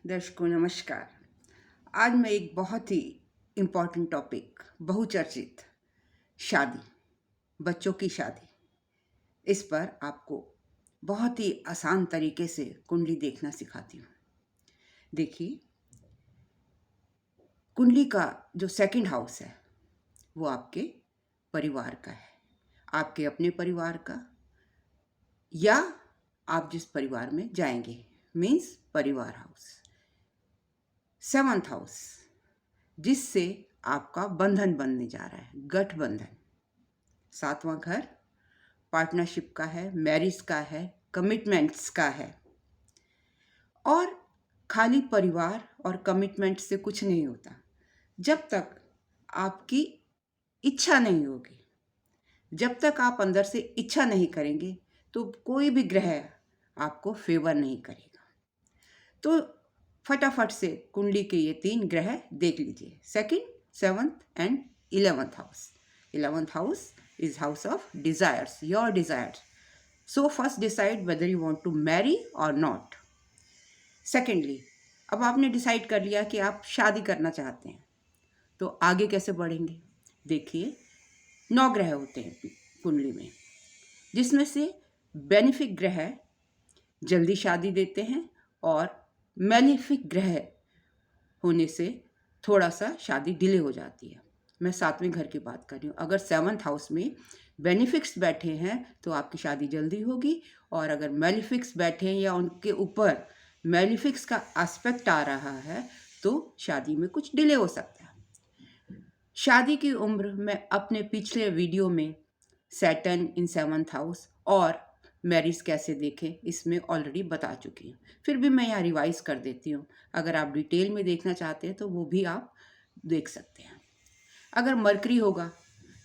दर्शकों नमस्कार। आज मैं एक बहुत ही इम्पॉर्टेंट टॉपिक, बहुचर्चित शादी, बच्चों की शादी, इस पर आपको बहुत ही आसान तरीके से कुंडली देखना सिखाती हूँ। देखिए, कुंडली का जो सेकंड हाउस है वो आपके परिवार का है, आपके अपने परिवार का, या आप जिस परिवार में जाएंगे, मीन्स परिवार हाउस। सेवंथ हाउस, जिससे आपका बंधन बनने जा रहा है, गठबंधन। सातवां घर पार्टनरशिप का है, मैरिज का है, कमिटमेंट्स का है। और खाली परिवार और कमिटमेंट से कुछ नहीं होता जब तक आपकी इच्छा नहीं होगी। जब तक आप अंदर से इच्छा नहीं करेंगे तो कोई भी ग्रह आपको फेवर नहीं करेगा। तो फटाफट से कुंडली के ये 3 ग्रह देख लीजिए, second, seventh and 11th house. 11th house is house of desires, your desires. So first decide whether you want to marry or not. Secondly, अब आपने डिसाइड कर लिया कि आप शादी करना चाहते हैं, तो आगे कैसे बढ़ेंगे? देखिए, 9 ग्रह होते हैं कुंडली में, जिसमें से बेनिफिक ग्रह जल्दी शादी देते हैं और मेलिफिक ग्रह होने से थोड़ा सा शादी डिले हो जाती है। मैं 7वें घर की बात कर रही हूँ। अगर 7th हाउस में बेनिफिक्स बैठे हैं तो आपकी शादी जल्दी होगी, और अगर मेलिफिक्स बैठे हैं या उनके ऊपर मेलिफिक्स का एस्पेक्ट आ रहा है तो शादी में कुछ डिले हो सकता है। शादी की उम्र मैं अपने पिछले वीडियो में सैटर्न इन 7th हाउस और मैरिज कैसे देखें इसमें ऑलरेडी बता चुकी हूँ। फिर भी मैं यहाँ रिवाइज कर देती हूँ। अगर आप डिटेल में देखना चाहते हैं तो वो भी आप देख सकते हैं। अगर मरकरी होगा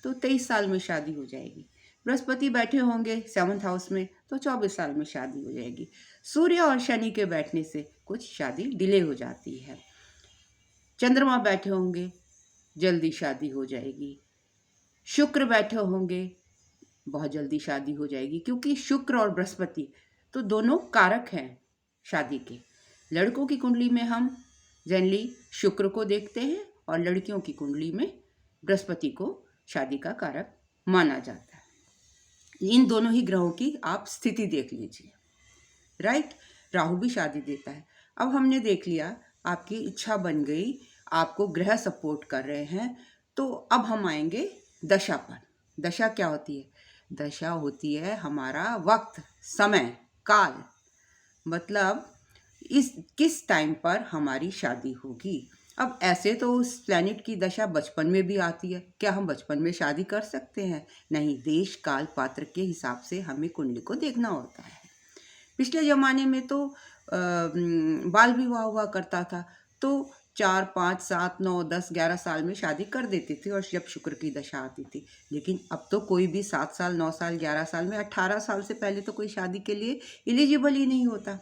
तो 23 साल में शादी हो जाएगी। बृहस्पति बैठे होंगे 7th हाउस में तो 24 साल में शादी हो जाएगी। सूर्य और शनि के बैठने से कुछ शादी डिले हो जाती है। चंद्रमा बैठे होंगे, जल्दी शादी हो जाएगी। शुक्र बैठे होंगे, बहुत जल्दी शादी हो जाएगी, क्योंकि शुक्र और बृहस्पति तो दोनों कारक हैं शादी के। लड़कों की कुंडली में हम जनरली शुक्र को देखते हैं और लड़कियों की कुंडली में बृहस्पति को शादी का कारक माना जाता है। इन दोनों ही ग्रहों की आप स्थिति देख लीजिए। राइट, राहु भी शादी देता है। अब हमने देख लिया, आपकी इच्छा बन गई, आपको ग्रह सपोर्ट कर रहे हैं, तो अब हम आएंगे दशा पर। दशा क्या होती है? दशा होती है हमारा वक्त, समय, काल, मतलब इस किस टाइम पर हमारी शादी होगी। अब ऐसे तो उस प्लैनेट की दशा बचपन में भी आती है, क्या हम बचपन में शादी कर सकते हैं? नहीं, देश काल पात्र के हिसाब से हमें कुंडली को देखना होता है। पिछले ज़माने में तो बाल विवाह हुआ करता था, तो 4, 5, 7, 9, 10, 11 साल में शादी कर देती थी, और जब शुक्र की दशा आती थी। लेकिन अब तो कोई भी 7 साल, 9 साल, 11 साल में, 18 साल से पहले तो कोई शादी के लिए एलिजिबल ही नहीं होता।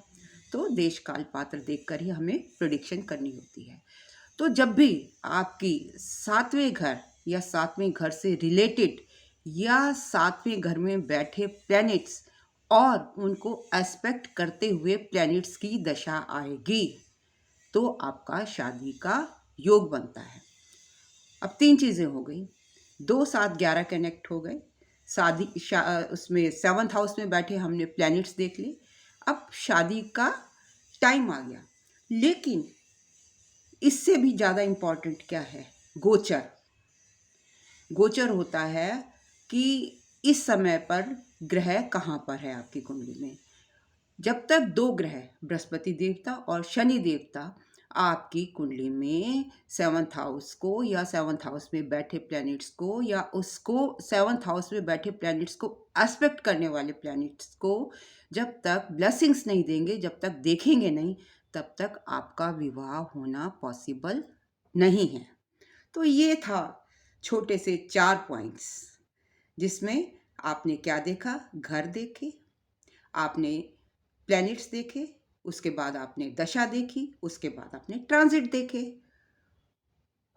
तो देश काल पात्र देखकर ही हमें प्रेडिक्शन करनी होती है। तो जब भी आपकी 7वें घर या 7वें घर से रिलेटेड या 7वें घर में बैठे प्लैनेट्स और उनको एस्पेक्ट करते हुए प्लैनेट्स की दशा आएगी तो आपका शादी का योग बनता है। अब 3 चीज़ें हो गई, 2, 7, 11 कनेक्ट हो गए। उसमें 7th हाउस में बैठे हमने प्लैनेट्स देख लिए। अब शादी का टाइम आ गया। लेकिन इससे भी ज़्यादा इम्पॉर्टेंट क्या है? गोचर। गोचर होता है कि इस समय पर ग्रह कहाँ पर है आपकी कुंडली में। जब तक 2 ग्रह, बृहस्पति देवता और शनि देवता, आपकी कुंडली में 7th हाउस को या 7th हाउस में बैठे प्लैनेट्स को या उसको 7th हाउस में बैठे प्लैनेट्स को एस्पेक्ट करने वाले प्लैनेट्स को जब तक ब्लेसिंग्स नहीं देंगे, जब तक देखेंगे नहीं, तब तक आपका विवाह होना पॉसिबल नहीं है। तो ये था छोटे से 4 पॉइंट्स, जिसमें आपने क्या देखा? घर देखे, आपने प्लैनेट्स देखे, उसके बाद आपने दशा देखी, उसके बाद आपने ट्रांजिट देखे।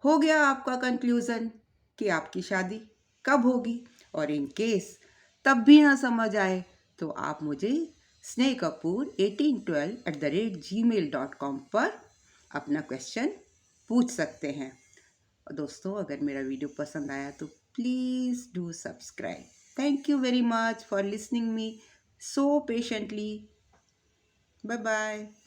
हो गया आपका कंक्लूजन कि आपकी शादी कब होगी। और इन केस तब भी ना समझ आए तो आप मुझे स्नेहकपूर1812@gmail.com पर अपना क्वेश्चन पूछ सकते हैं। और दोस्तों, अगर मेरा वीडियो पसंद आया तो please do subscribe. Thank you very much for listening me so patiently. Bye bye.